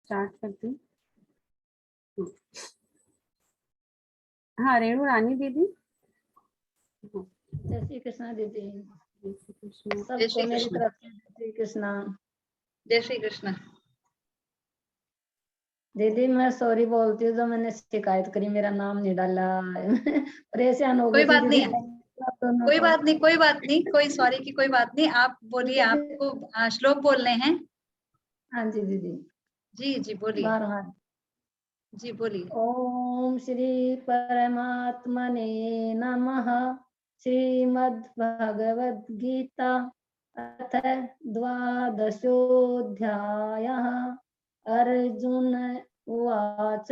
Start करती हूँ। हाँ, रेणु रानी दीदी। हाँ, जय श्री कृष्णा दीदी, जय श्री कृष्ण। सबको मेरी तरफ से जय श्री कृष्णा। जय श्री कृष्ण। दीदी मैं सॉरी बोलती हूँ जो मैंने शिकायत करी, मेरा नाम नहीं डाला। परेशान हो गई कोई बात दीदी। नहीं, कोई बात नहीं, कोई बात नहीं, कोई सॉरी की कोई बात नहीं। आप बोलिए, आपको श्लोक बोलने हैं। हाँ जी दीदी। जी जी बोलिए। 12वां। जी बोलिए। ओम श्री परमात्मने नमः। श्रीमद् भगवद गीता अथ 12ोऽध्यायः। अर्जुन उवाच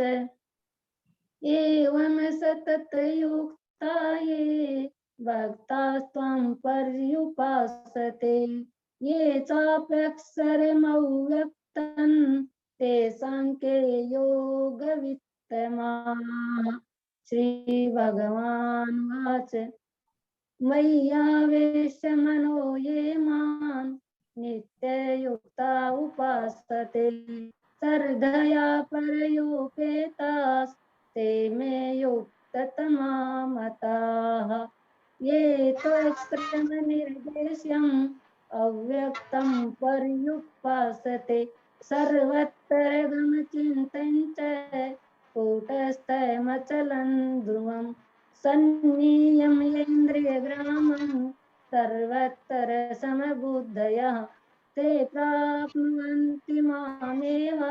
एवं सततयुक्ता ये भक्तास्त्वां पर्युपासते ये चाप्यक्षरमव्यक्तं तेषां के योगवित्तमाः। श्रीभगवानुवाच मय्यावेश्य मनो ये मां नित्ययुक्ता उपासते श्रद्धया परयोपेतास्ते मे युक्ततमा मताः। ये त्वक्षरमनिर्देश्यम् अव्यक्तं पर्युपासते सर्वत्र गमचिन्तं च कूटस्थमचलं ध्रुवम् सन्नियम्येन्द्रियग्रामं सर्वत्र समबुद्धयः ते प्राप्नुवन्ति मामेव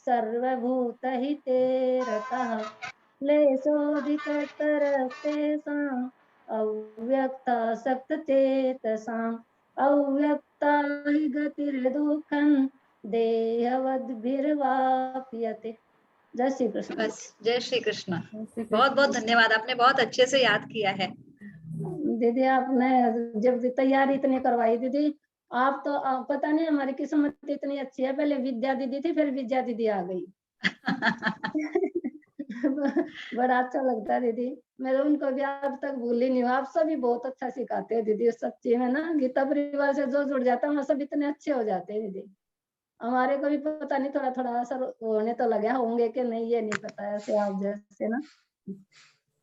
सर्वभूतहिते रतः। क्लेशोऽधिकतरस्तेषाम् अव्यक्तासक्तचेतसाम् अव्यक्ता हि गतिर्दुःखं देहवद्भिर्वाप्यते। जय श्री कृष्ण। बस, जय श्री कृष्ण। जय श्री बहुत बहुत कृष्ण। धन्यवाद, आपने बहुत अच्छे से याद किया है। दीदी आपने जब तैयारी इतनी करवाई दीदी, आप तो पता नहीं हमारी किस्मत इतनी अच्छी है, पहले विद्या दीदी थी फिर विद्या दीदी आ गई। बड़ा अच्छा लगता है दीदी, मैं तो उनको भी आज तक भूल ही नहीं हूँ। आप सभी बहुत अच्छा सिखाते हैं दीदी, सच्ची में ना गीता परिवार से जो जुड़ जाता है हम सब इतने अच्छे हो जाते हैं दीदी। हमारे को भी पता नहीं थोड़ा थोड़ा असर होने तो लगे होंगे कि नहीं ये नहीं पता है, ऐसे आप जैसे ना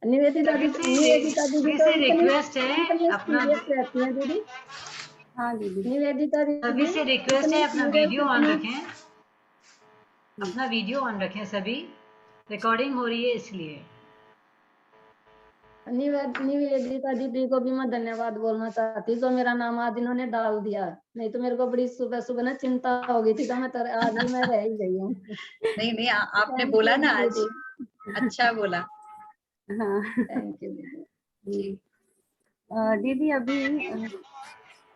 निवेदिता दीदी तो इतनी रिक्वेस्ट है अपना सीरियस रहती है दीदी। हाँ दीदी। निवेदिता सभी से रिक्वेस्ट है अपना वीडियो ऑन रखें, दीदी अपना वीडियो ऑन रखें, सभी रिकॉर्डिंग हो रही है इसलिए। निवेदिता दीदी को भी मैं धन्यवाद बोलना चाहती हूँ जो मेरा नाम आज इन्होंने डाल दिया, नहीं तो मेरे को बड़ी सुबह सुबह ना चिंता हो गई थी, तो मैं आज भी मैं रह ही गई हूँ। नहीं नहीं, आपने बोला ना आज, अच्छा बोला। हाँ थैंक यू दीदी। जी दीदी अभी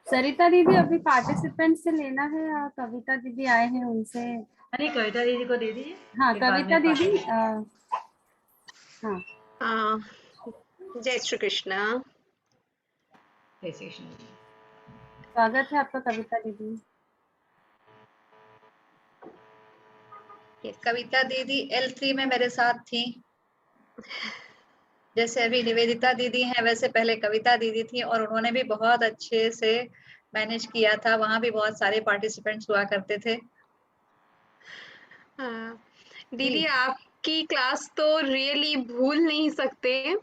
सरिता दीदी अभी पार्टिसिपेंट से लेना है या कविता दीदी आए हैं उनसे? अरे कविता दीदी को दे दीजिए। हाँ कविता दीदी। हाँ जय श्री कृष्णा। जय श्री कृष्ण। स्वागत है आपका कविता दीदी। कविता दीदी L3 में मेरे साथ थी, जैसे अभी निवेदिता दीदी हैं वैसे पहले कविता दीदी थी, और उन्होंने भी बहुत अच्छे से मैनेज किया था। वहां भी बहुत सारे पार्टिसिपेंट्स हुआ करते थे। दीदी आपकी क्लास तो रियली भूल नहीं सकते,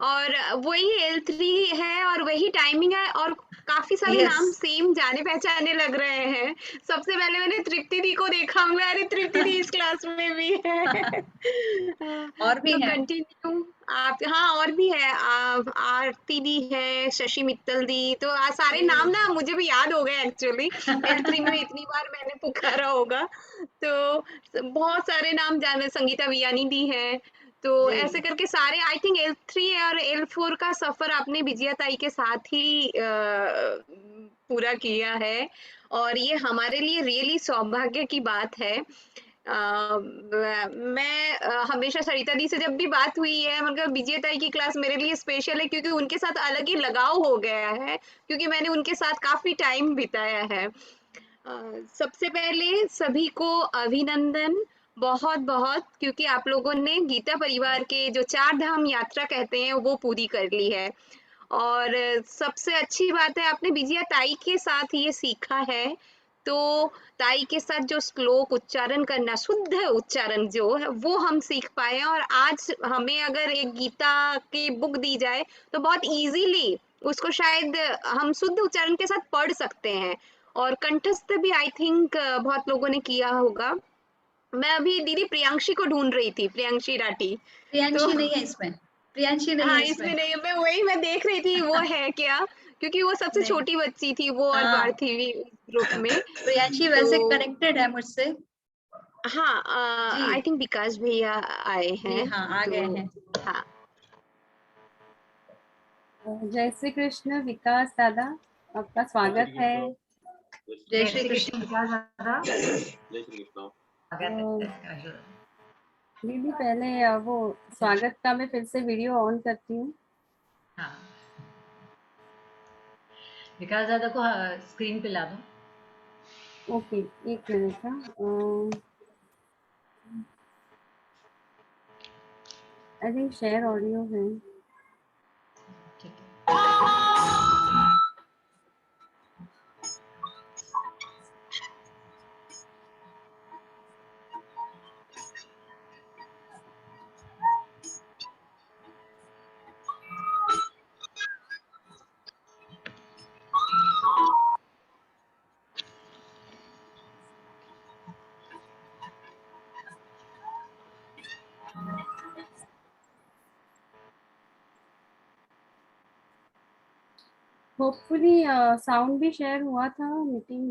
और वही L3 है और वही टाइमिंग है, और काफी सारे नाम सेम जाने पहचाने लग रहे हैं। सबसे पहले मैंने तृप्ति दी को देखा, मैं अरे तृप्ति दी इस क्लास में भी है। और भी तो हैं। कंटिन्यू आप, हाँ और भी है, आरती दी है, शशि मित्तल दी, तो सारे नाम ना मुझे भी याद हो गए एक्चुअली। L3 में इतनी बार मैंने पुकारा होगा, तो बहुत सारे नाम जाने, संगीता वियानी दी है, तो ऐसे करके सारे आई थिंक L3 और L4 का सफर आपने विजया ताई के साथ ही पूरा किया है, और ये हमारे लिए रियली सौभाग्य की बात है। मैं हमेशा सरिता दी से जब भी बात हुई है, मतलब विजय ताई की क्लास मेरे लिए स्पेशल है, क्योंकि उनके साथ अलग ही लगाव हो गया है, क्योंकि मैंने उनके साथ काफी टाइम बिताया है। सबसे पहले सभी को अभिनंदन, बहुत बहुत, क्योंकि आप लोगों ने गीता परिवार के जो 4 धाम यात्रा कहते हैं वो पूरी कर ली है, और सबसे अच्छी बात है आपने विजया ताई के साथ ये सीखा है, तो ताई के साथ जो श्लोक उच्चारण करना, शुद्ध उच्चारण जो है वो हम सीख पाए। और आज हमें अगर एक गीता की बुक दी जाए तो बहुत इजीली उसको शायद हम शुद्ध उच्चारण के साथ पढ़ सकते हैं। और कंठस्थ भी आई थिंक बहुत लोगों ने किया होगा। मैं अभी दीदी प्रियांशी को ढूंढ रही थी, प्रियांशी राठी। तो प्रियांशी नहीं है इसमें, प्रियांशी नहीं हाँ, है इसमें इसमें। नहीं, मैं देख रही थी वो है क्या, क्योंकि वो सबसे नहीं, छोटी बच्ची थी वो और हाँ भारती भी ग्रुप में। प्रियांशी तो वैसे कनेक्टेड है मुझसे। हाँ, जी आई थिंक विकास भैया आए जी हैं। हाँ, आ गए तो हैं। हाँ, जय श्री कृष्ण विकास दादा, आपका स्वागत है। जय श्री श्री कृष्ण। विकास दादा, जय श्री कृष्ण। दीदी पहले वो स्वागत का मैं फिर से वीडियो ऑन करती हूँ। हाँ, विकास दादा को स्क्रीन पे ला दो। ओके, एक minute. I think share audio है। ठीक है। होपफुली साउंड भी शेयर हुआ था मीटिंग।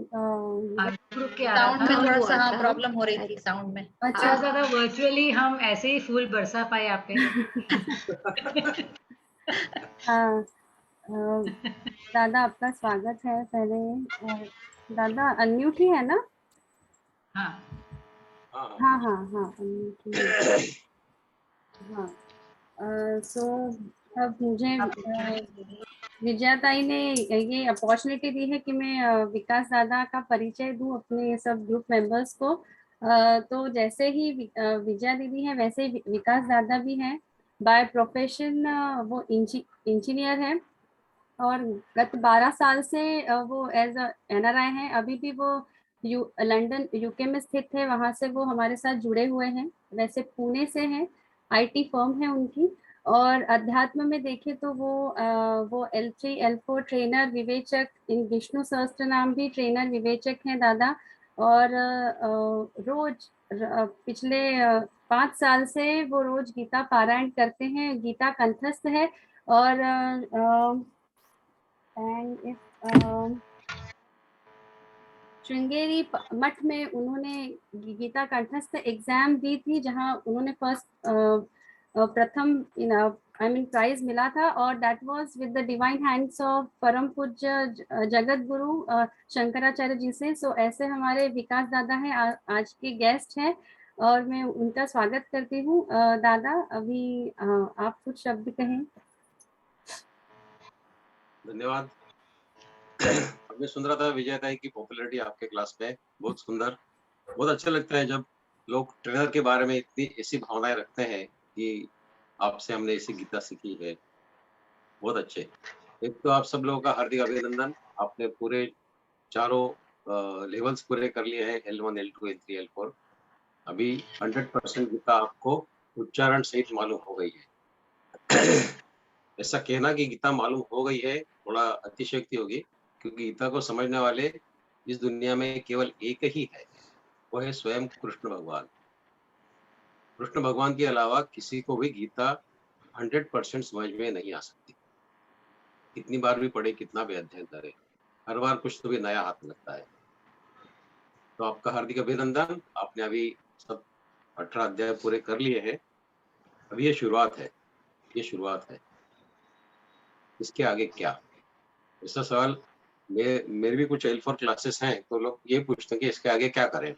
ग्रुप के आ रहा साउंड में था। थोड़ा हुआ सा हाँ था। प्रॉब्लम हो रही थी साउंड में। अच्छा। विकास दादा, वर्चुअली हम ऐसे ही फूल बरसा पाए आप पे। हाँ, दादा आपका स्वागत है पहले। दादा अनम्यूट ही है ना? हाँ, हाँ हाँ हाँ हाँ, अनम्यूट ही है। हाँ, सो अब मुझे विजयाताई ने ये अपॉर्चुनिटी दी है कि मैं विकास दादा का परिचय दूं अपने सब ग्रुप मेंबर्स को। तो जैसे ही विजया दीदी है वैसे ही विकास दादा भी हैं। बाय प्रोफेशन वो इंजीनियर है और गत 12 साल से वो एज अ NRI हैं। अभी भी वो लंदन यूके में स्थित है, वहां से वो हमारे साथ जुड़े हुए हैं। वैसे पुणे से हैं, IT फर्म है उनकी। और अध्यात्म में देखें तो वो L3 L4 ट्रेनर विवेचक, इन विष्णु सहस्त्र नाम भी ट्रेनर विवेचक हैं दादा। और रोज पिछले 5 साल से वो रोज गीता पारायण करते हैं, गीता कंठस्थ है। और एंड इफ श्रृंगेरी मठ में उन्होंने गीता कंठस्थ एग्जाम दी थी, जहां उन्होंने प्रथम आई मीन प्राइज मिला था। और that was with the divine hands of परम पूज्य जगत गुरु शंकराचार्य जी से। सो ऐसे हमारे विकास दादा हैं, आज के गेस्ट हैं और मैं उनका स्वागत करती हूँ। दादा अभी आप कुछ शब्द कहें। धन्यवाद। हमने सुन रहा था विजयताई की पॉपुलैरिटी आपके क्लास में, बहुत सुंदर। बहुत अच्छा लगता है जब लोग ट्रेनर के बारे में इतनी ऐसी भावनाएं रखते हैं कि आपसे हमने ऐसी गीता सीखी है। बहुत अच्छे। एक तो आप सब लोगों का हार्दिक अभिनंदन। आपने पूरे चारों लेवल्स पूरे कर लिए हैं, L1 L2 L3 L4। अभी 100% गीता आपको उच्चारण सहित मालूम हो गई है। ऐसा कहना कि गीता मालूम हो गई है थोड़ा अतिशयोक्ति होगी, क्योंकि गीता को समझने वाले इस दुनिया में केवल एक ही है, वो है स्वयं कृष्ण भगवान। कृष्ण भगवान के अलावा किसी को भी गीता 100% समझ में नहीं आ सकती। कितनी बार भी पढ़े, कितना भी अध्ययन करे, हर बार कुछ तो भी नया हाथ लगता है। तो आपका हार्दिक अभिनंदन। आपने अभी सब 18 अध्याय पूरे कर लिए हैं। अभी ये शुरुआत है, ये शुरुआत है। इसके आगे क्या? ऐसा सवाल मेरे भी कुछ L4 क्लासेस हैं, तो लोग ये पूछते हैं कि इसके आगे क्या करें।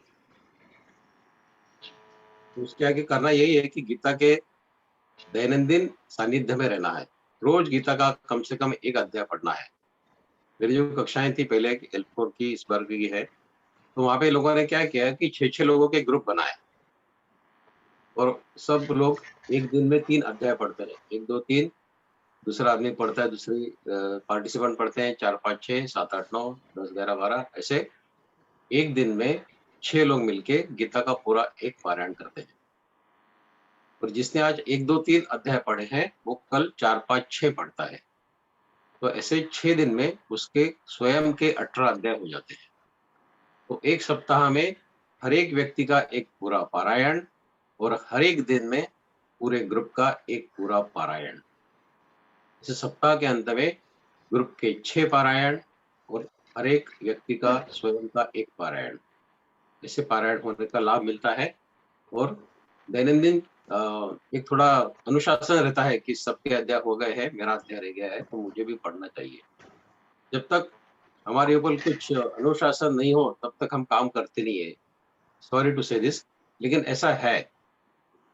तो उसके आगे करना यही है कि गीता के दैनंदिन सानिध्य में रहना है। रोज गीता का कम से कम एक अध्याय पढ़ना है। मेरी जो कक्षाएं थी पहले L4 की, इस बार की है, तो वहां पे लोगों ने क्या किया कि 6-6 लोगों के ग्रुप बनाए और सब लोग एक दिन में 3 अध्याय पढ़ते हैं। 1 2 3, दूसरा आदमी पढ़ता है, दूसरी पार्टिसिपेंट पढ़ते हैं 4 5 6 7 8 9 10 11 12 ऐसे एक दिन में 6 लोग मिलके गीता का पूरा एक पारायण करते हैं। और जिसने आज 1, 2, 3 अध्याय पढ़े हैं वो कल 4, 5, 6 पढ़ता है। तो ऐसे 6 दिन में उसके स्वयं के 18 अध्याय हो जाते हैं। तो एक सप्ताह में हर एक व्यक्ति का एक पूरा पारायण और हर एक दिन में पूरे ग्रुप का एक पूरा पारायण। इस सप्ताह के अंत में ग्रुप के 6 पारायण और हर एक व्यक्ति का स्वयं का एक पारायण। इससे पारायण होने का लाभ मिलता है और दैनंदिन एक थोड़ा अनुशासन रहता है कि सबके अध्याय हो गए हैं, मेरा अध्याय रह गया है तो मुझे भी पढ़ना चाहिए। जब तक हमारे ऊपर कुछ अनुशासन नहीं हो तब तक हम काम करते नहीं है। सॉरी टू से दिस, लेकिन ऐसा है।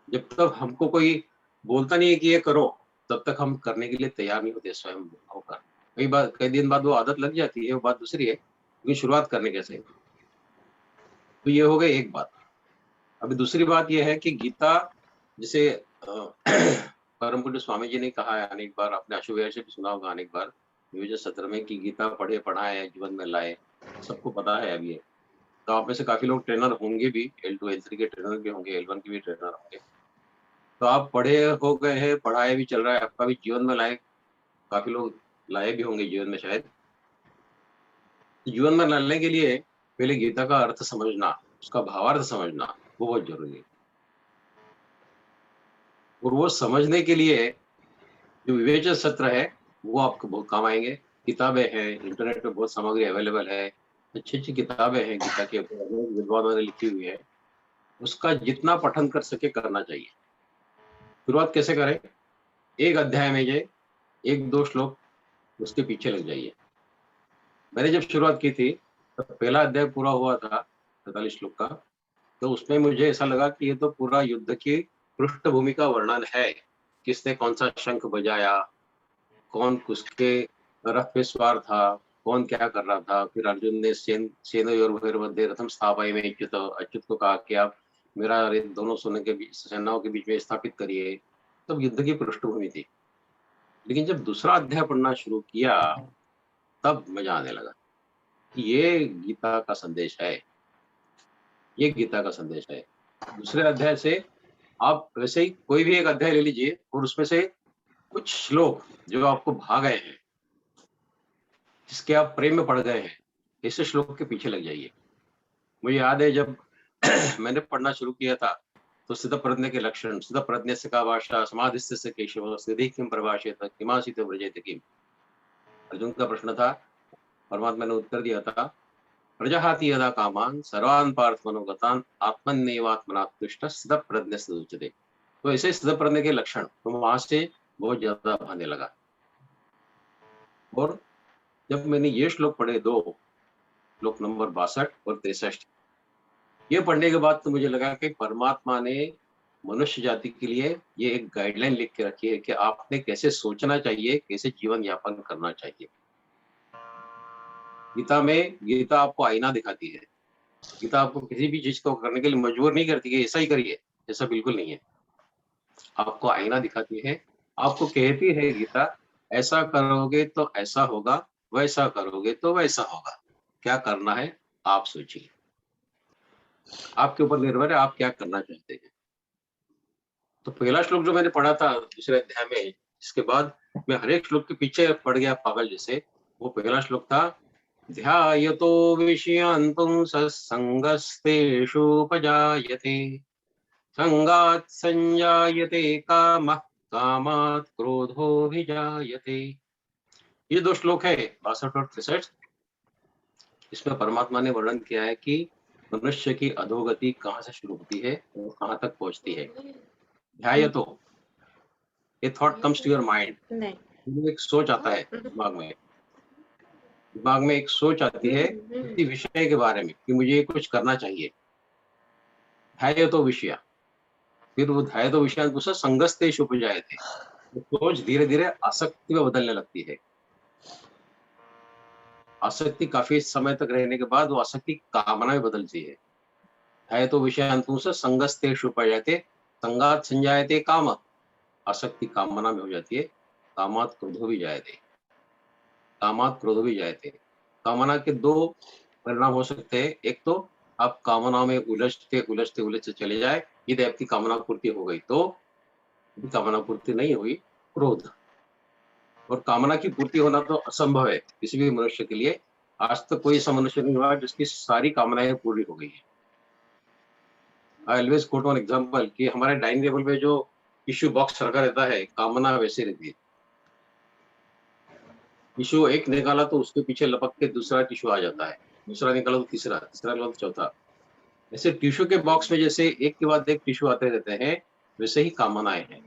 जब तक हमको कोई बोलता नहीं है कि ये करो तब तक हम करने के लिए तैयार नहीं होते स्वयं होकर। कई दिन बाद वो आदत लग जाती है, वो बात दूसरी है, लेकिन शुरुआत करने कैसे। तो ये हो गई एक बात। अभी दूसरी बात ये है कि गीता जिसे परम पूज्य स्वामी जी ने कहा है अनेक बार, आपने अशुभैया से भी सुना होगा अनेक बार 2017 में कि गीता पढ़े पढ़ाए जीवन में लाए, सबको पता है अभी। तो आप में से काफी लोग ट्रेनर होंगे भी, L2 L3 के ट्रेनर भी होंगे, L1 के भी ट्रेनर होंगे। तो आप पढ़े हो गए हैं, पढ़ाए भी चल रहा है, आपका भी जीवन में लाए, काफी लोग लाए भी होंगे जीवन में शायद। जीवन में लाने के लिए पहले गीता का अर्थ समझना, उसका भावार्थ समझना वो बहुत जरूरी है। और वो समझने के लिए जो विवेचन सत्र है वो आपको बहुत काम आएंगे। किताबें हैं, इंटरनेट पे बहुत सामग्री अवेलेबल है, अच्छी किताबें हैं गीता के ऊपर, विद्वानों ने लिखी हुई है। उसका जितना पठन कर सके करना चाहिए। शुरुआत कैसे करें? एक अध्याय में ये 1-2 श्लोक उसके पीछे लग जाइए। मैंने जब शुरुआत की थी तो पहला अध्याय पूरा हुआ था 45 श्लोक का, तो उसमें मुझे ऐसा लगा कि ये तो पूरा युद्ध की पृष्ठभूमि का वर्णन है। किसने कौन सा शंख बजाया, कौन किसके रथ पे सवार था, कौन क्या कर रहा था। फिर अर्जुन ने सेनयोर्भयोर्मध्ये रथम स्थापयामि अच्युत, अच्युत को कहा कि आप मेरा रथ दोनों सेनाओं के बीच में स्थापित करिए। तब युद्ध की पृष्ठभूमि थी। लेकिन जब दूसरा अध्याय पढ़ना शुरू किया तब मजा आने लगा। ये गीता का संदेश है, ये गीता का संदेश है। दूसरे अध्याय से आप वैसे ही कोई भी एक अध्याय ले लीजिए और उसमें से कुछ श्लोक जो आपको भा गए हैं, जिसके आप प्रेम में पड़ गए हैं, ऐसे श्लोक के पीछे लग जाइए। मुझे याद है जब मैंने पढ़ना शुरू किया था तो स्थितप्रज्ञ के लक्षण, स्थितप्रज्ञस्य का भाषा, समाधिस्थस्य केशव, स्थिति किम प्रभाषेत, किमासीत व्रजेत किम। अर्जुन का प्रश्न था, परमात्मा ने उत्तर दिया था, प्रजहाति यदा कामान सर्वान् पार्थ मनोगतान् आत्मन्येवात्मना तुष्ट स्थितप्रज्ञस्य उच्यते। तो ऐसे स्थितप्रज्ञ के लक्षण तो वहां से बहुत ज्यादा भाने लगा। और जब मैंने ये श्लोक पढ़े, 2 श्लोक नंबर 62 और 63, ये पढ़ने के बाद तो मुझे लगा कि परमात्मा ने मनुष्य जाति के लिए ये एक गाइडलाइन लिख के रखी है कि आपने कैसे सोचना चाहिए, कैसे जीवन यापन करना चाहिए। गीता आपको आईना दिखाती है। गीता आपको किसी भी चीज को करने के लिए मजबूर नहीं करती कि ऐसा ही करिए, ऐसा बिल्कुल नहीं है। आपको आईना दिखाती है, आपको कहती है गीता, ऐसा करोगे तो ऐसा होगा, वैसा करोगे तो वैसा होगा। क्या करना है आप सोचिए, आपके ऊपर निर्भर है आप क्या करना चाहते हैं। तो पहला श्लोक जो मैंने पढ़ा था दूसरे अध्याय में, इसके बाद मैं हर एक श्लोक के पीछे पड़ गया पागल जैसे। वो पहला श्लोक था, ध्यायतो विषयान् पुंसः संगस्तेषुपजायते, संगात् संजायते कामः, कामात् क्रोधोऽभिजायते। ये 2 श्लोक है 62 और 63। इसमें परमात्मा ने वर्णन किया है कि मनुष्य की अधोगति कहाँ से शुरू होती है और कहाँ तक पहुंचती है। ध्यायतो, ये thought comes to your mind, एक सोच आता है दिमाग में एक सोच आती है किसी विषय के बारे में कि मुझे कुछ करना चाहिए। ध्यायतो विषय, फिर वो ध्यायतो विषय संगस्तेषु उपजायते, सोच धीरे धीरे आसक्ति में बदलने लगती है। आसक्ति काफी समय तक रहने के बाद वो आसक्ति कामना में बदलती है। ध्यायतो विषयान् पुंसः संगस्तेषु उपजायते, संगात् संजायते काम, आसक्ति कामना में हो जाती है। कामात् क्रोधो भी जायते, कामात् क्रोधो भी जायते। कामना के 2 परिणाम हो सकते हैं। एक तो आप कामनाओं में उलझते चले जाए, यदि आपकी कामना पूर्ति हो गई तो, यदि कामना पूर्ति नहीं हुई, क्रोध। और कामना की पूर्ति होना तो असंभव है किसी भी मनुष्य के लिए। आज तक कोई ऐसा मनुष्य नहीं हुआ जिसकी सारी कामनाएं पूरी हो गई है। I always quote one example कि हमारे डाइनिंग टेबल पे जो टिश्यू बॉक्स रखा रहता है, कामना वैसे रहती है। टिश्यू एक निकाला तो उसके पीछे लपक के दूसरा टिश्यू आ जाता है, दूसरा निकाला तो तीसरा, तीसरा निकाला तो चौथा। ऐसे टिश्यू के बॉक्स में जैसे एक के बाद एक टिश्यू आते रहते हैं, वैसे ही कामनाएं हैं।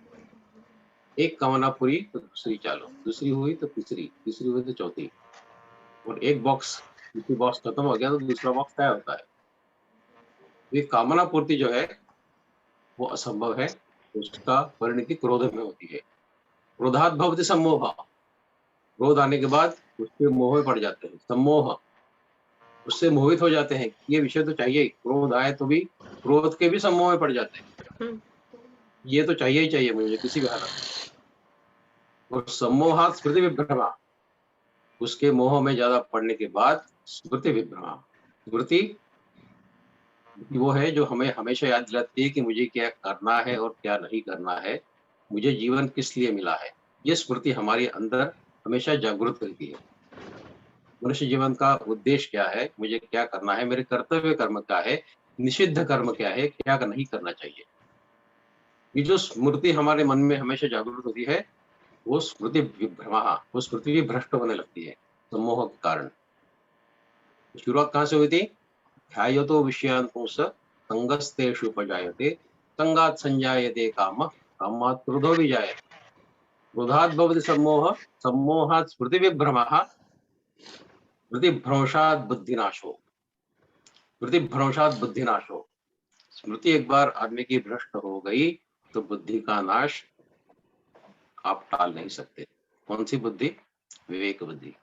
एक कामना पूरी तो दूसरी चालू, दूसरी हुई तो तीसरी, तीसरी हुई तो चौथी, और एक बॉक्स खत्म हो गया तो दूसरा बॉक्स तैयार होता है। ये कामना पूर्ति जो है वो असंभव है, उसका परिणति क्रोध में होती है। क्रोधात भवति सम्मोह, क्रोध आने के बाद उसके मोह में पड़ जाते हैं, सम्मोह, उससे मोहित हो जाते हैं। ये विषय तो चाहिए, क्रोध आए तो भी क्रोध के भी सम्मोह में पड़ जाते हैं, ये तो चाहिए ही चाहिए मुझे किसी भी हालत में। और सम्मोहात स्मृति विभ्रमा, उसके मोह में ज्यादा पड़ने के बाद स्मृति विभ्रमा, स्मृति वो है जो हमें हमेशा याद दिलाती है कि मुझे क्या करना है और क्या नहीं करना है, मुझे जीवन किस लिए मिला है। ये स्मृति हमारे अंदर हमेशा जागृत रहती है। मनुष्य जीवन का उद्देश्य क्या है, मुझे क्या करना है, मेरे कर्तव्य कर्म क्या है, निषिद्ध कर्म क्या है, क्या नहीं करना चाहिए। ये जो स्मृति हमारे मन में हमेशा जागृत होती है, वो स्मृति विभ्रमा, वो स्मृति भी भ्रष्ट होने लगती है सम्मोह के कारण। शुरुआत कहाँ से हुई थी? ध्यायतो विषयान् पुंस संगस्तेषु उपजायते, संगात् संजायते काम, कामात् क्रोधो विजायते, क्रोधात् भवति सम्मोह, सम्मोहात् स्मृति विभ्रमः, स्मृति भ्रंशात् बुद्धिनाशो, स्मृति भ्रंशात् बुद्धिनाशो। स्मृति एक बार आदमी की भ्रष्ट हो गई तो बुद्धि का नाश आप टाल नहीं सकते। कौन सी बुद्धि? विवेक बुद्धि।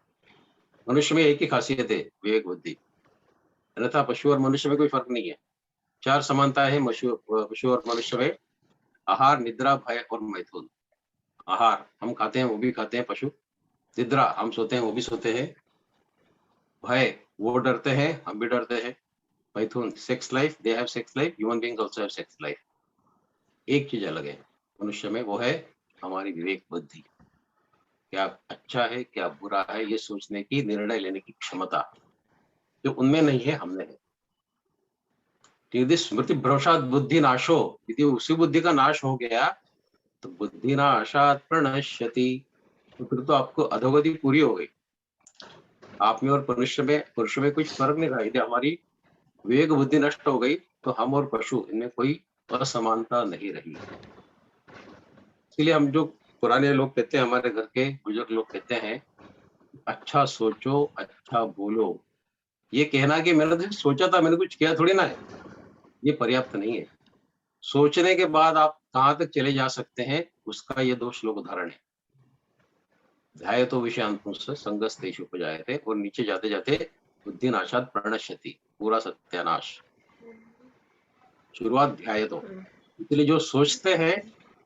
मनुष्य में एक ही खासियत है, विवेक बुद्धि, अन्यथा पशु और मनुष्य में कोई फर्क नहीं है। चार समानता है पशु और मनुष्य में: आहार, निद्रा, भय और मैथुन। आहार हम खाते हैं वो भी खाते हैं पशु, निद्रा हम सोते हैं वो भी सोते हैं, भय वो डरते हैं हम भी डरते हैं, मैथुन sex life, they have sex life, human beings also have sex life. एक चीज अलग है मनुष्य में, वो है हमारी विवेक बुद्धि। क्या अच्छा है क्या बुरा है ये सोचने की, निर्णय लेने की क्षमता, जो उनमें नहीं है हमने है। यदि स्मृति भ्रंशात् बुद्धि नाशो, यदि उसी बुद्धि का नाश हो गया तो बुद्धि नाशात् प्रणश्यति, तो फिर तो आपको अधोगति पूरी हो गई। आप में और पुरुष में कुछ फर्क नहीं रहा। यदि हमारी विवेक बुद्धि नष्ट हो गई तो हम और पशु इनमें कोई असमानता नहीं रही। इसलिए हम जो पुराने लोग कहते हैं, हमारे घर के बुजुर्ग लोग कहते हैं, अच्छा सोचो अच्छा बोलो। ये कहना कि मैंने तो सोचा था, मैंने कुछ किया थोड़ी ना है, ये पर्याप्त नहीं है। सोचने के बाद आप कहाँ तक चले जा सकते हैं, उसका ये दो श्लोक उदाहरण है। ध्यायतो विषयान् पुंस संगस्तेषु उपजायते, और नीचे जाते जाते बुद्धि नाशात् प्रणश्यति, पूरा सत्यानाश। शुरुआत ध्यायतो, इसलिए जो सोचते हैं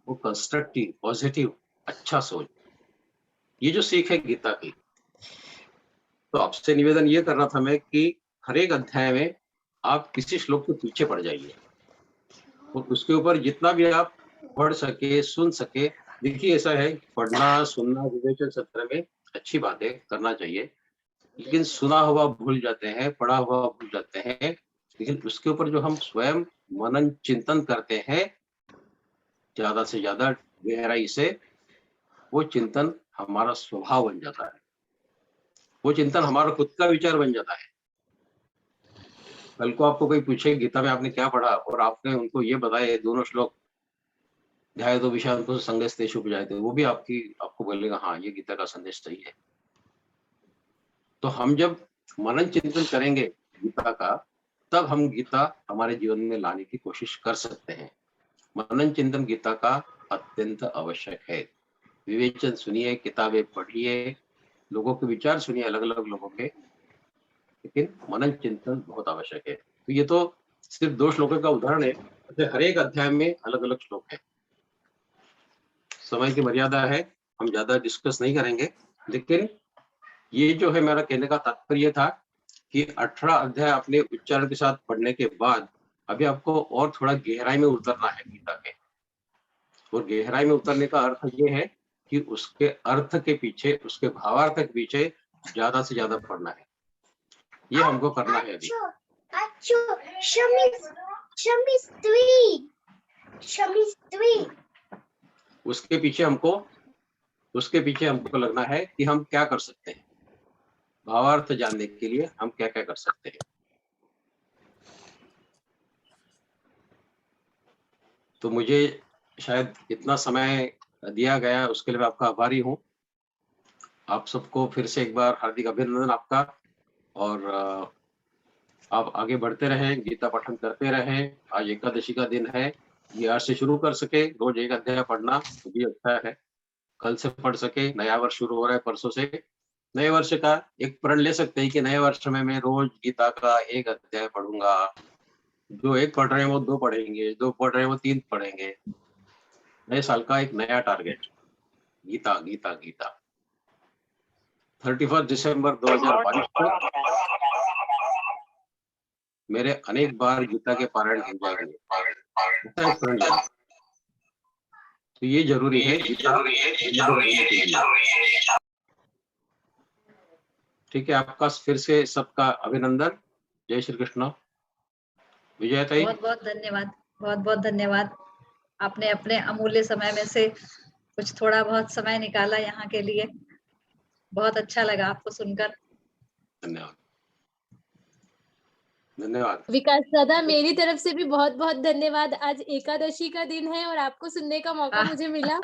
वो कंस्ट्रक्टिव, पॉजिटिव, अच्छा सोच, ये जो सीख है गीता की। तो आपसे निवेदन ये कर रहा था मैं कि हर एक अध्याय में आप किसी श्लोक के पीछे पड़ जाइए और उसके ऊपर जितना भी आप पढ़ सके, सुन सके। देखिए ऐसा है, पढ़ना सुनना विवेचन सत्र में अच्छी बातें करना चाहिए, लेकिन सुना हुआ भूल जाते हैं, पढ़ा हुआ भूल जाते हैं। लेकिन उसके ऊपर जो हम स्वयं मनन चिंतन करते हैं ज्यादा से ज्यादा गहराई से, वो चिंतन हमारा स्वभाव बन जाता है, वो चिंतन हमारा खुद का विचार बन जाता है। कल को आपको कोई पूछे गीता में आपने क्या पढ़ा और आपने उनको ये बताया दोनों श्लोक, ध्यायतो विषयान् पुंस संगस्तेषु उपजायते, वो भी आपको बोलेगा हाँ ये गीता का संदेश सही है। तो हम जब मनन चिंतन करेंगे गीता का, तब हम गीता हमारे जीवन में लाने की कोशिश कर सकते हैं। मनन चिंतन गीता का अत्यंत आवश्यक है। विवेचन सुनिए, किताबें पढ़िए, लोगों के विचार सुनिए, अलग अलग लोगों के, लेकिन मनन चिंतन बहुत आवश्यक है। तो ये तो सिर्फ 2 श्लोकों का उदाहरण है, हर एक अध्याय में अलग अलग श्लोक है। समय की मर्यादा है, हम ज्यादा डिस्कस नहीं करेंगे, लेकिन ये जो है मेरा कहने का तात्पर्य था कि 18 अध्याय अपने उच्चारण के साथ पढ़ने के बाद अभी आपको और थोड़ा गहराई में उतरना है गीता के। और गहराई में उतरने का अर्थ ये है कि उसके अर्थ के पीछे, उसके भावार्थ के पीछे ज्यादा से ज्यादा पढ़ना है। ये हमको करना है अभी। उसके पीछे हमको लगना है कि हम क्या कर सकते हैं, भावार्थ जानने के लिए हम क्या क्या कर सकते हैं। तो मुझे शायद इतना समय दिया गया, उसके लिए मैं आपका आभारी हूँ। आप सबको फिर से एक बार हार्दिक अभिनंदन आपका। और आप आगे बढ़ते रहें, गीता पठन करते रहें। आज एकादशी का दिन है, ये आज से शुरू कर सके, रोज एक अध्याय पढ़ना तो भी अच्छा है। कल से पढ़ सके, नया वर्ष शुरू हो रहा है परसों से। नए वर्ष का एक प्रण ले सकते हैं कि नए वर्ष में मैं रोज गीता का एक अध्याय पढ़ूंगा। जो एक पढ़ रहे हैं वो 2 पढ़ेंगे, 2 पढ़ रहे हैं वो 3 पढ़ेंगे। नए साल का एक नया टारगेट, गीता गीता गीता। 31 दिसंबर 2022 को मेरे अनेक बार गीता के पारायण हो जाएंगे। तो ये जरूरी है, गीता ठीक है। आपका फिर से सबका अभिनंदन। जय श्री कृष्ण। विजयताई, बहुत बहुत धन्यवाद, बहुत बहुत धन्यवाद। आपने अपने अमूल्य समय में से कुछ थोड़ा बहुत समय निकाला यहाँ के लिए। बहुत अच्छा लगा आपको सुनकर। धन्यवाद धन्यवाद। विकास दादा, मेरी तरफ से भी बहुत बहुत धन्यवाद। आज एकादशी का दिन है और आपको सुनने का मौका मुझे मिला।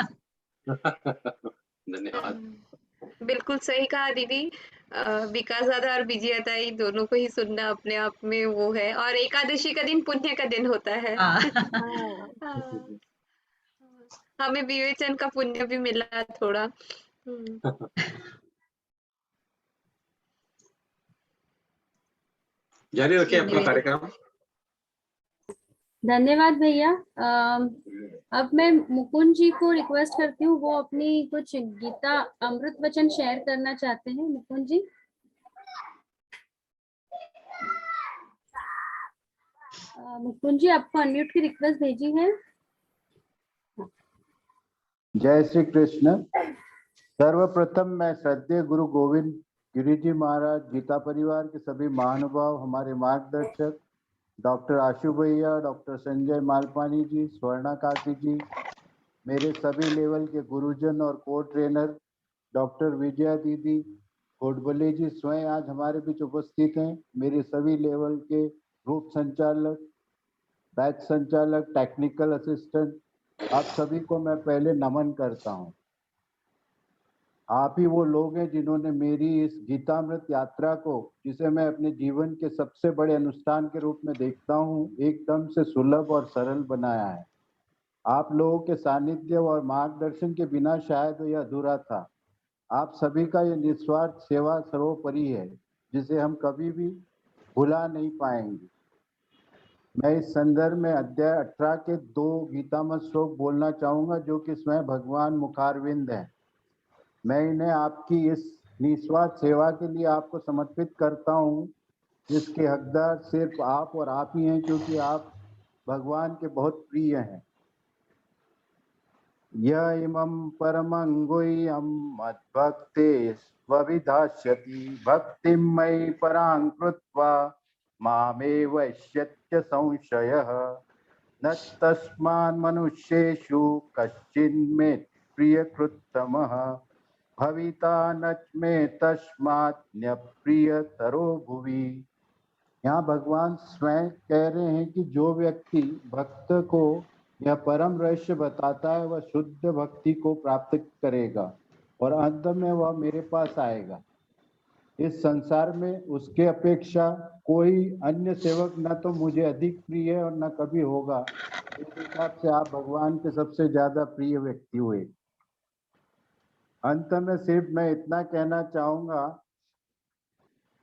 धन्यवाद। बिल्कुल सही कहा दीदी। विकास दादा और विजयाताई दोनों को ही सुनना अपने आप में वो है। और एकादशी का दिन पुण्य का दिन होता है। हाँ। हमें विवेचन का पुण्य भी मिला थोड़ा। जारी रखिए अपना कार्यक्रम। धन्यवाद भैया। अब मैं मुकुंद जी को रिक्वेस्ट करती हूँ, वो अपनी कुछ गीता अमृत वचन शेयर करना चाहते हैं। मुकुंद जी। मुकुंद जी, आपको अनम्यूट की रिक्वेस्ट भेजी है। जय श्री कृष्ण। सर्वप्रथम मैं श्रद्धेय गुरु गोविंद गिरि जी महाराज, गीता परिवार के सभी महानुभाव, हमारे मार्गदर्शक डॉक्टर आशु भैया, डॉक्टर संजय मालपानी जी, स्वर्णा काकी जी, मेरे सभी लेवल के गुरुजन और को ट्रेनर डॉक्टर विजया दीदी, गोडबोले जी स्वयं आज हमारे बीच उपस्थित हैं, मेरे सभी लेवल के ग्रुप संचालक, बैच संचालक, टेक्निकल असिस्टेंट, आप सभी को मैं पहले नमन करता हूं। आप ही वो लोग हैं जिन्होंने मेरी इस गीतामृत यात्रा को, जिसे मैं अपने जीवन के सबसे बड़े अनुष्ठान के रूप में देखता हूं, एकदम से सुलभ और सरल बनाया है। आप लोगों के सानिध्य और मार्गदर्शन के बिना शायद यह अधूरा था। आप सभी का ये निस्वार्थ सेवा सर्वोपरि है, जिसे हम कभी भी भुला नहीं पाएंगे। मैं इस संदर्भ में अध्याय 18 के 2 गीतामृत श्लोक बोलना चाहूंगा, जो कि स्वयं भगवान मुखारविंद है। मैं इन्हें आपकी इस निस्वार्थ सेवा के लिए आपको समर्पित करता हूं, जिसके हकदार सिर्फ आप और आप ही हैं, क्योंकि आप भगवान के बहुत प्रिय हैं। य इमं परमं गुह्यं मद्भक्ते स्वविधास्यति भक्तिं मयि परां कृत्वा मामेव वैश्यत्य संशयः न तस्मान् मनुष्येषु कश्चिन्मे प्रियकृत्तमः भविता न मे तस्मात् न्यप्रियतरो भुवि। यहाँ भगवान स्वयं कह रहे हैं कि जो व्यक्ति भक्त को यह परम रहस्य बताता है, वह शुद्ध भक्ति को प्राप्त करेगा और अंत में वह मेरे पास आएगा। इस संसार में उसके अपेक्षा कोई अन्य सेवक न तो मुझे अधिक प्रिय है और न कभी होगा। इस हिसाब से आप भगवान के सबसे ज्यादा प्रिय व्यक्ति हुए। अंत में सिर्फ मैं इतना कहना चाहूंगा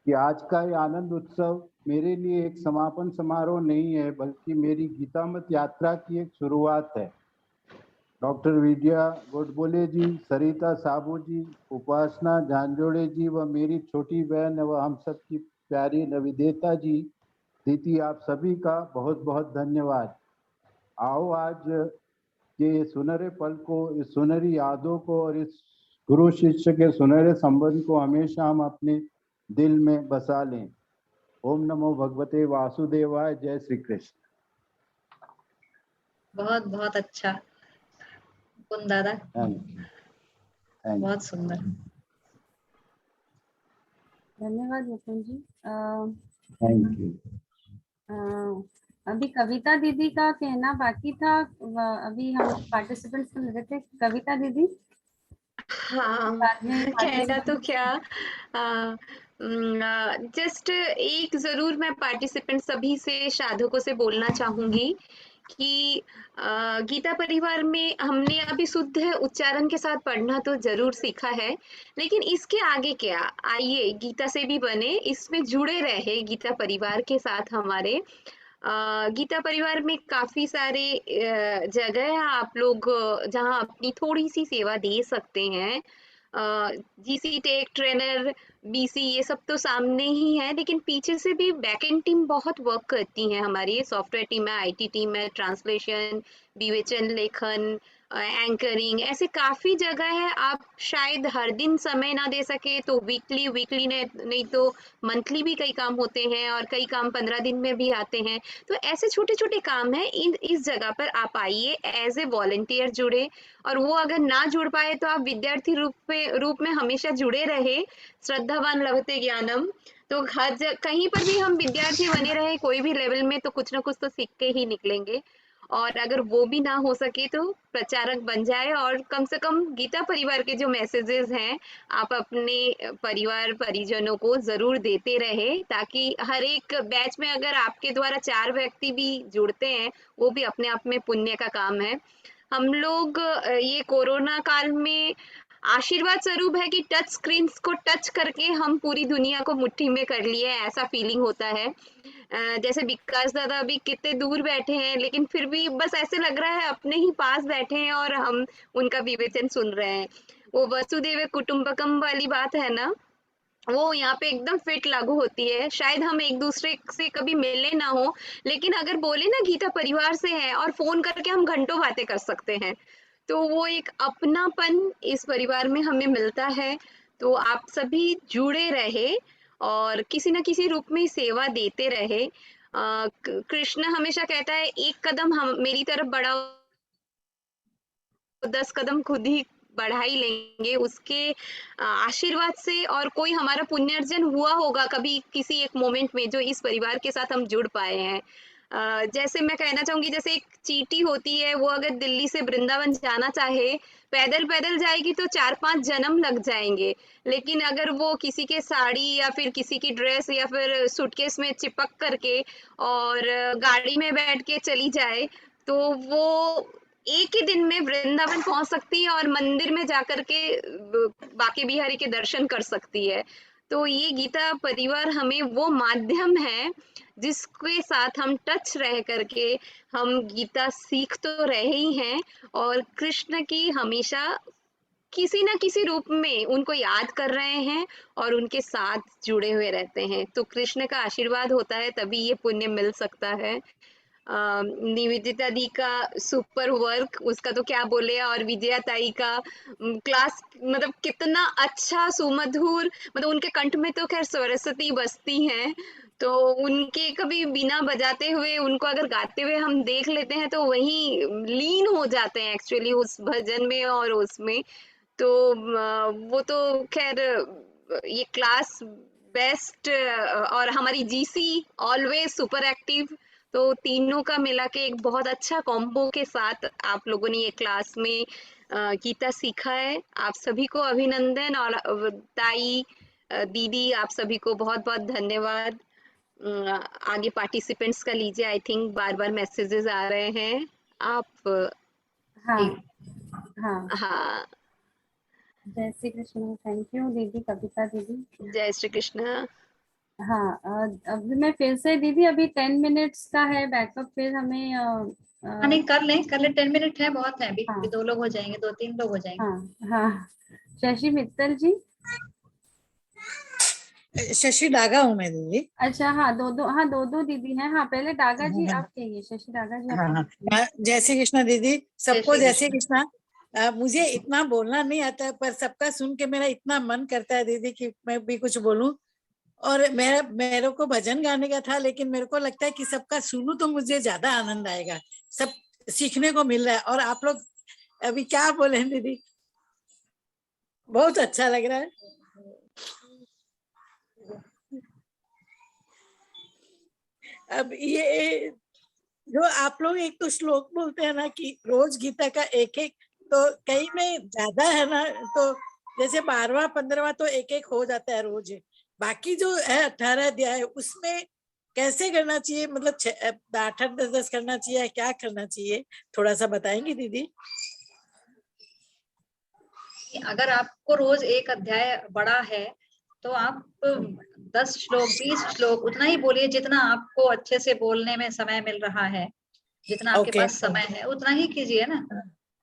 कि आज का ये आनंद उत्सव मेरे लिए एक समापन समारोह नहीं है, बल्कि मेरी गीतामृत यात्रा की एक शुरुआत है। डॉक्टर विद्या गोडबोले जी, सरिता साबू जी, उपासना झांझोड़े जी व मेरी छोटी बहन व हम सब की प्यारी नविदेता जी, दीदी, आप सभी का बहुत बहुत धन्यवाद। आओ आज के सुनहरे पल को, इस सुनहरी यादों को और इस गुरु शिष्य के सुनहरे संबंध को हमेशा हम अपने दिल में बसा लें। ओम नमो भगवते वासुदेवाय। जय श्री कृष्ण। बहुत बहुत अच्छा मुकुंद दादा, थैंक यू, थैंक यू। बहुत सुंदर। धन्यवाद मुकुंद जी। Thank you. अभी कविता दीदी का कहना बाकी था। अभी हम पार्टिसिपेंट्स को ले रहे थे। कविता दीदी हाँ, बाद में कहना तो participants- क्या, जस्ट एक जरूर मैं पार्टिसिपेंट सभी से, साधकों से बोलना चाहूंगी कि गीता परिवार में हमने अभी शुद्ध उच्चारण के साथ पढ़ना तो जरूर सीखा है, लेकिन इसके आगे क्या, आइए गीता से भी बने, इसमें जुड़े रहे गीता परिवार के साथ हमारे। गीता परिवार में काफी सारे जगह है आप लोग जहाँ अपनी थोड़ी सी सेवा दे सकते हैं। जीसी टेक ट्रेनर, बीसी, ये सब तो सामने ही है, लेकिन पीछे से भी बैकएंड टीम बहुत वर्क करती है हमारी। सॉफ्टवेयर टीम है, आईटी टीम है, ट्रांसलेशन, विवेचन, लेखन, एंकरिंग, ऐसे काफी जगह है। आप शायद हर दिन समय ना दे सके तो वीकली नहीं तो मंथली भी कई काम होते हैं, और कई काम 15 दिन में भी आते हैं। तो ऐसे छोटे छोटे काम है, इस जगह पर आप आइए, एज ए वॉलंटियर जुड़े, और वो अगर ना जुड़ पाए तो आप विद्यार्थी रूप में हमेशा जुड़े रहे। श्रद्धावान लभते ज्ञानम। तो कहीं पर भी हम विद्यार्थी बने रहे, कोई भी लेवल में, तो कुछ ना कुछ तो सीख के ही निकलेंगे। और अगर वो भी ना हो सके तो प्रचारक बन जाए, और कम से कम गीता परिवार के जो मैसेजेस हैं आप अपने परिवार परिजनों को जरूर देते रहे, ताकि हर एक बैच में अगर आपके द्वारा 4 व्यक्ति भी जुड़ते हैं, वो भी अपने आप में पुण्य का काम है। हम लोग ये कोरोना काल में आशीर्वाद स्वरूप है कि टच स्क्रीन्स को टच करके हम पूरी दुनिया को मुट्ठी में कर लिए, ऐसा फीलिंग होता है। जैसे विकास दादा अभी कितने दूर बैठे हैं, लेकिन फिर भी बस ऐसे लग रहा है अपने ही पास बैठे हैं और हम उनका विवेचन सुन रहे हैं। वो वसुदेव कुटुंबकम वाली बात है ना, वो यहाँ पे एकदम फिट लागू होती है। शायद हम एक दूसरे से कभी मिले ना हो, लेकिन अगर बोले ना गीता परिवार से है, और फोन करके हम घंटों बातें कर सकते हैं, तो वो एक अपनापन इस परिवार में हमें मिलता है। तो आप सभी जुड़े रहे और किसी न किसी रूप में सेवा देते रहे। कृष्ण हमेशा कहता है, एक कदम हम मेरी तरफ बढ़ाओ, 10 कदम खुद ही बढ़ा ही लेंगे उसके आशीर्वाद से। और कोई हमारा पुण्यर्जन हुआ होगा कभी किसी एक मोमेंट में, जो इस परिवार के साथ हम जुड़ पाए हैं। जैसे मैं कहना चाहूंगी, जैसे एक चींटी होती है, वो अगर दिल्ली से वृंदावन जाना चाहे, पैदल पैदल जाएगी तो 4-5 जन्म लग जाएंगे, लेकिन अगर वो किसी के साड़ी या फिर किसी की ड्रेस या फिर सूटकेस में चिपक करके और गाड़ी में बैठ के चली जाए, तो वो एक ही दिन में वृंदावन पहुंच सकती है और मंदिर में जाकर के बाके बिहारी के दर्शन कर सकती है। तो ये गीता परिवार हमें वो माध्यम है जिसके साथ हम टच रह करके हम गीता सीख तो रहे ही हैं, और कृष्ण की हमेशा किसी न किसी रूप में उनको याद कर रहे हैं और उनके साथ जुड़े हुए रहते हैं। तो कृष्ण का आशीर्वाद होता है, तभी ये पुण्य मिल सकता है। निवेदिता दी का सुपर वर्क, उसका तो क्या बोले, और विजया ताई का क्लास, मतलब कितना अच्छा सुमधुर, मतलब उनके कंठ में तो खैर सरस्वती बसती हैं, तो उनके कभी बिना बजाते हुए उनको अगर गाते हुए हम देख लेते हैं तो वही लीन हो जाते हैं एक्चुअली उस भजन में और उसमें। तो वो तो खैर ये क्लास बेस्ट, और हमारी जीसी ऑलवेज सुपर एक्टिव, तो तीनों का मिला के एक बहुत अच्छा कॉम्बो के साथ आप लोगों ने ये क्लास में गीता सीखा है। आप सभी को अभिनंदन, और ताई, दीदी, आप सभी को बहुत बहुत धन्यवाद। आगे पार्टिसिपेंट्स का लीजिए, I think bar bar messages आ रहे हैं। आप हाँ हाँ, हाँ, जय श्री कृष्ण। थैंक यू दीदी, कविता दीदी। जय श्री कृष्ण। हाँ, अभी मैं फिर से दीदी, अभी 10 मिनट्स का है बैकअप, फिर हमें नहीं, कर ले 10 मिनट है, बहुत है अभी। हाँ। 2 लोग हो जाएंगे, 2-3 लोग हो जाएंगे। हाँ हाँ, शशि मित्तल जी। शशि डागा हूँ मैं दीदी। अच्छा, हाँ दो दो दीदी हैं। हाँ, पहले डागा जी आप कहिए, शशि डागा जी हाँ आप। हाँ, जय श्री कृष्णा दीदी, सबको श्री जय श्री कृष्णा। मुझे इतना बोलना नहीं आता है, पर सबका सुन के मेरा इतना मन करता है दीदी कि मैं भी कुछ बोलूं। और मेरे को भजन गाने का था, लेकिन मेरे को लगता है कि सबका सुनूं तो मुझे ज्यादा आनंद आएगा। सब सीखने को मिल रहा है, और आप लोग अभी क्या बोले हैं दीदी, बहुत अच्छा लग रहा है। अब ये जो आप लोग एक तो श्लोक बोलते हैं ना कि रोज गीता का एक एक, तो कई में ज्यादा है ना, तो जैसे 12वां 15वां तो एक एक हो जाता है रोज। बाकी जो है 18 अध्याय, उसमें कैसे करना चाहिए, मतलब 8 8 10 10 करना चाहिए, क्या करना चाहिए, थोड़ा सा बताएंगी दीदी? अगर आपको रोज एक अध्याय बड़ा है तो आप 10 श्लोक 20 श्लोक उतना ही बोलिए जितना आपको अच्छे से बोलने में समय मिल रहा है, जितना आपके ओके। पास समय है उतना ही कीजिए ना।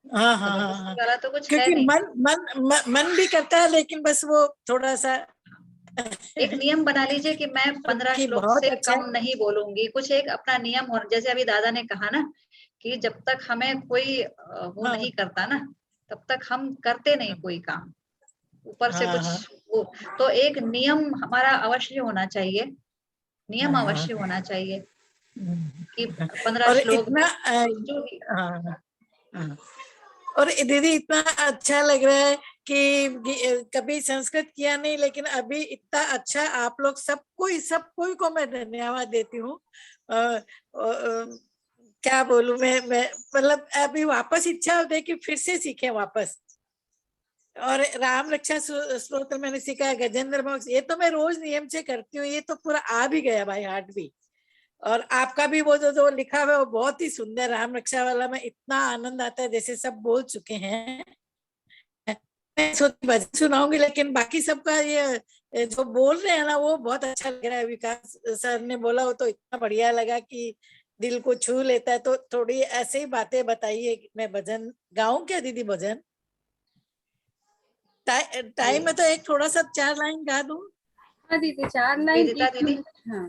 हाँ हाँ हाँ जबरदस्ती हाँ, वाला तो कुछ है क्योंकि नहीं। मन भी करता है, लेकिन बस वो थोड़ा सा एक नियम बना लीजिए कि मैं 15 कि श्लोक बहुत से अच्छा कम नहीं बोलूंगी। कुछ एक अपना नियम हो, जैसे अभी दादा ने कहा ना कि जब तक हमें कोई वो हाँ नहीं करता ना, तब तक हम करते नहीं कोई काम। ऊपर से हाँ हाँ कुछ वो, तो एक नियम हमारा अवश्य होना चाहिए, नियम हाँ अवश्य होना चाहिए कि हाँ। 15 और श्लोक इतना जो भी। हाँ हाँ, और दीदी इतना अच्छा लग रहा है कि कभी संस्कृत किया नहीं, लेकिन अभी इतना अच्छा आप लोग सबको को मैं धन्यवाद देती हूँ। क्या बोलूं मैं मतलब अभी वापस इच्छा होती है कि फिर से सीखे वापस। और राम रक्षा स्तोत्र मैंने सीखा है, गजेंद्र मोक्ष, ये तो मैं रोज नियम से करती हूँ, ये तो पूरा आ भी गया भाई हार्ट भी। और आपका भी वो जो लिखा हुआ है वो बहुत ही सुंदर राम रक्षा वाला, में इतना आनंद आता है, जैसे सब बोल चुके हैं। मैं सोची भजन सुनाऊंगी, लेकिन बाकी सबका ये जो बोल रहे हैं ना वो बहुत अच्छा लग रहा है। विकास सर ने बोला वो तो इतना बढ़िया लगा कि दिल को छू लेता है। तो थोड़ी ऐसे ही बातें बताइए, मैं भजन गाऊं क्या दीदी? भजन टाइम में तो एक थोड़ा सा 4 लाइन गा दूं। हाँ दीदी, 4 लाइन वेदिता 1 दीदी। मिनट। हाँ,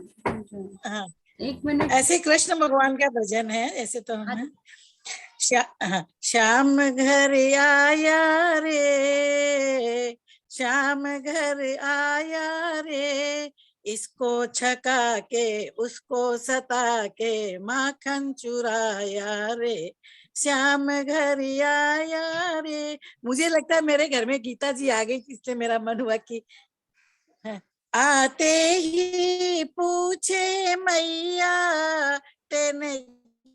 हाँ, 1 मिनट। ऐसे कृष्ण भगवान का भजन है ऐसे तो हाँ, है। श्याम घर आया रे, श्याम घर आया रे, इसको छका के उसको सता के माखन चुराया रे, श्याम घर आया रे। मुझे लगता है मेरे घर में गीता जी आ गई, इसलिए मेरा मन हुआ कि आते ही पूछे मैया तेने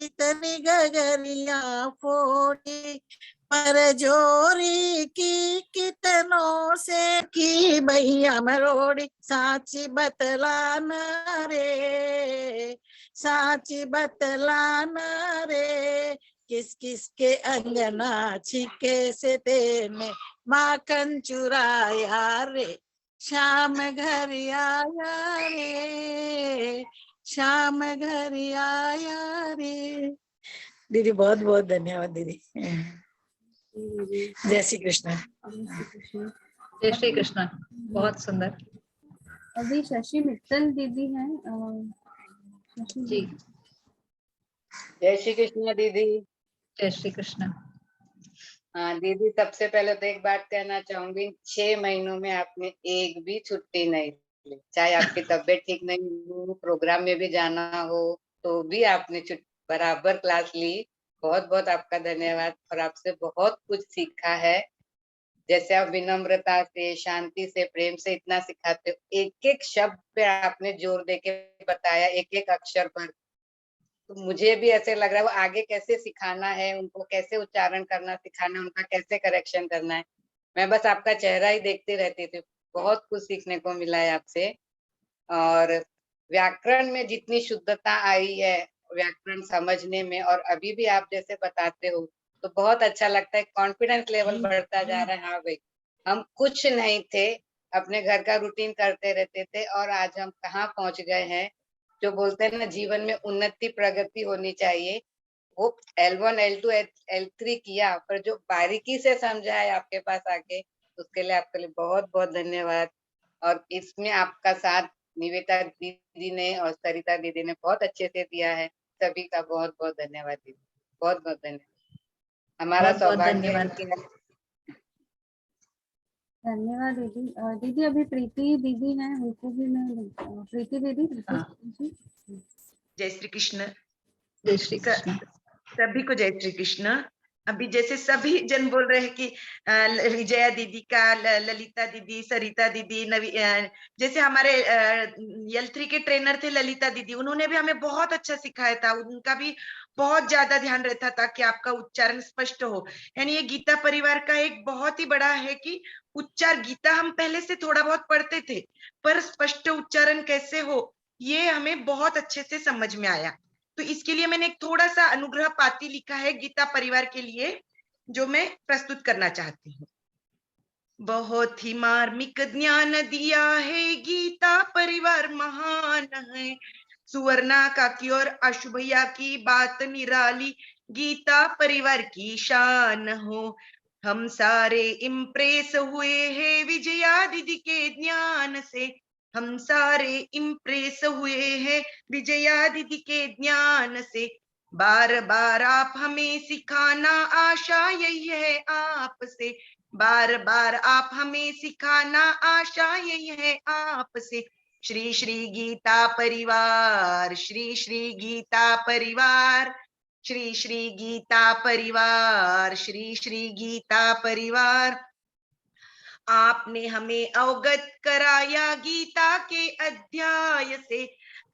कितनी गगरिया फोड़ी, पर जोरी की कितनों से की भैया मरोड़ी, साची बतलाना रे, साची बतलाना रे, किस किस के अंगना छिके से तेने माखन चुराया रे, श्याम घर आया रे, श्याम घर आया रे। दीदी बहुत बहुत धन्यवाद दीदी। जय श्री कृष्ण। जय श्री कृष्ण, बहुत सुंदर। अभी शशि मित्तल दीदी हैं। जी, जय श्री कृष्ण दीदी। जय श्री कृष्ण। हाँ दीदी, सबसे पहले तो एक बात कहना चाहूंगी, 6 महीनों में आपने एक भी छुट्टी नहीं ली, चाहे आपकी तबीयत ठीक नहीं हो, प्रोग्राम में भी जाना हो, तो भी आपने बराबर क्लास ली। बहुत बहुत आपका धन्यवाद। और आपसे बहुत कुछ सीखा है, जैसे आप विनम्रता से, शांति से, प्रेम से इतना सिखाते हो, एक एक शब्द पे आपने जोर देके बताया, एक एक अक्षर पर। तो मुझे भी ऐसे लग रहा है वो आगे कैसे सिखाना है, उनको कैसे उच्चारण करना सिखाना है, उनका कैसे करेक्शन करना है। मैं बस आपका चेहरा ही देखती रहती थी। बहुत कुछ सीखने को मिला है आपसे। और व्याकरण में जितनी शुद्धता आई है, व्याकरण समझने में, और अभी भी आप जैसे बताते हो तो बहुत अच्छा लगता है। कॉन्फिडेंस लेवल बढ़ता जा रहा है। हाँ भाई, हम कुछ नहीं थे, अपने घर का रूटीन करते रहते थे, और आज हम कहाँ पहुंच गए हैं। जो बोलते हैं ना, जीवन में उन्नति प्रगति होनी चाहिए, वो L1 L2 L3 किया, पर जो बारीकी से समझा है आपके पास आके, उसके लिए आपके लिए बहुत बहुत धन्यवाद। और इसमें आपका साथ निवेता दीदी ने और सरिता दीदी ने बहुत अच्छे से दिया है। सभी का बहुत बहुत धन्यवाद दीदी, बहुत बहुत धन्यवाद। हमारा बहुत बहुत सौभाग्य है धन्यवाद। कि धन्यवाद दीदी। दीदी अभी प्रीति दीदी हैं, उनको भी मैं प्रीति दीदी। हाँ। जय श्री कृष्ण। जय श्री कृष्ण। सभी को जय श्री कृष्ण। अभी जैसे सभी जन बोल रहे हैं कि विजया दीदी का, ललिता दीदी, सरिता दीदी, जैसे हमारे L3 के ट्रेनर थे ललिता दीदी, उन्होंने भी हमें बहुत अच्छा सिखाया था। उनका भी बहुत ज्यादा ध्यान रहता था कि आपका उच्चारण स्पष्ट हो। यानी ये गीता परिवार का एक बहुत ही बड़ा है कि उच्चार, गीता हम पहले से थोड़ा बहुत पढ़ते थे, पर स्पष्ट उच्चारण कैसे हो ये हमें बहुत अच्छे से समझ में आया। तो इसके लिए मैंने एक थोड़ा सा अनुग्रह पाती लिखा है गीता परिवार के लिए, जो मैं प्रस्तुत करना चाहती हूँ। बहुत ही मार्मिक ज्ञान दिया है गीता परिवार, महान है सुवर्णा का की और अशुभया की बात निराली, गीता परिवार की शान हो। हम सारे इम्प्रेस हुए हैं विजया दीदी के ज्ञान से, हम सारे इम्प्रेस हुए हैं विजया दीदी के ज्ञान से। बार बार आप हमें सिखाना, आशा यही है आपसे, बार बार आप हमें सिखाना, आशा यही है आपसे। श्री श्री गीता परिवार, श्री श्री गीता परिवार, श्री श्री गीता परिवार, श्री श्री गीता परिवार। आपने हमें अवगत कराया गीता के अध्याय से,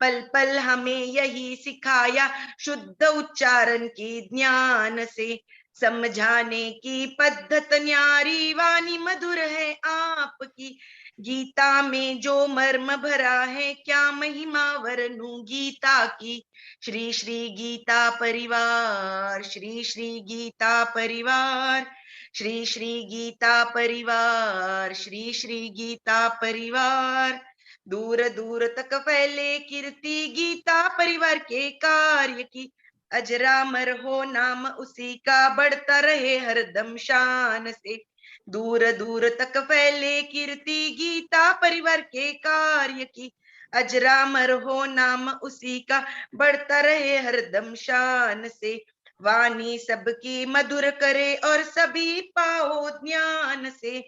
पल पल हमें यही सिखाया शुद्ध उच्चारण के ज्ञान से। समझाने की पद्धत न्यारी वाणी मधुर है आपकी, गीता में जो मर्म भरा है क्या महिमा वर्णूं गीता की। श्री श्री गीता परिवार, श्री श्री गीता परिवार, श्री श्री गीता परिवार, श्री श्री गीता परिवार। दूर दूर तक फैले कीर्ति गीता परिवार के कार्य की, अजरामर हो नाम उसी का, बढ़ता रहे हरदम शान से। दूर दूर तक फैले कीर्ति गीता परिवार के कार्य की, अजरामर हो नाम उसी का, बढ़ता रहे हरदम शान से। वाणी सबकी मधुर करे और सभी पाओ ज्ञान से,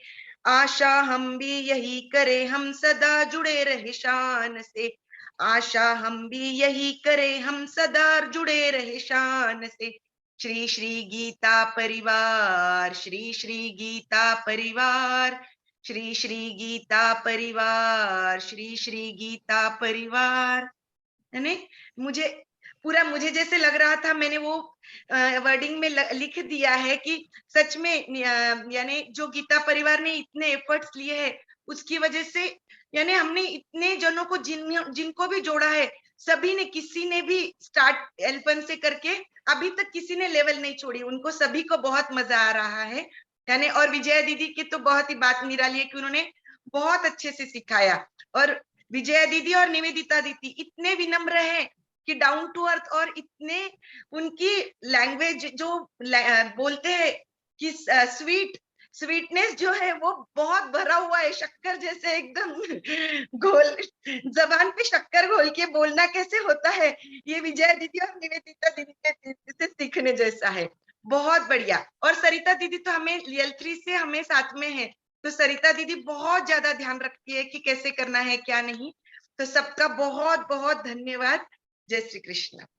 आशा हम भी यही करे हम सदा जुड़े रहे शान से। आशा हम भी यही करे हम सदा जुड़े रहे शान से। श्री श्री गीता परिवार, श्री श्री गीता परिवार, श्री श्री गीता परिवार, श्री श्री गीता परिवार। है मुझे जैसे लग रहा था, मैंने वो वर्डिंग में लिख दिया है कि सच में यानी जो गीता परिवार ने इतने एफर्ट्स लिए हैं उसकी वजह से, यानी हमने इतने जनों को जिनको भी जोड़ा है, सभी ने, किसी ने भी स्टार्ट L1 से करके अभी तक किसी ने लेवल नहीं छोड़ी, उनको सभी को बहुत मजा आ रहा है। यानी और विजया दीदी की तो बहुत ही बात निराली है कि उन्होंने बहुत अच्छे से सिखाया। और विजया दीदी और निवेदिता दीदी इतने विनम्र हैं कि डाउन टू अर्थ, और इतने उनकी लैंग्वेज जो बोलते हैं कि स्वीटनेस जो है वो बहुत भरा हुआ है, शक्कर जैसे एकदम घोल, जबान पे शक्कर घोल के बोलना कैसे होता है, ये विजया दीदी और निवेदिता दीदी से सीखने जैसा है। बहुत बढ़िया। और सरिता दीदी तो हमें L3 से हमें साथ में है, तो सरिता दीदी बहुत ज्यादा ध्यान रखती है कि कैसे करना है क्या नहीं। तो सबका बहुत बहुत धन्यवाद। जय श्री कृष्ण।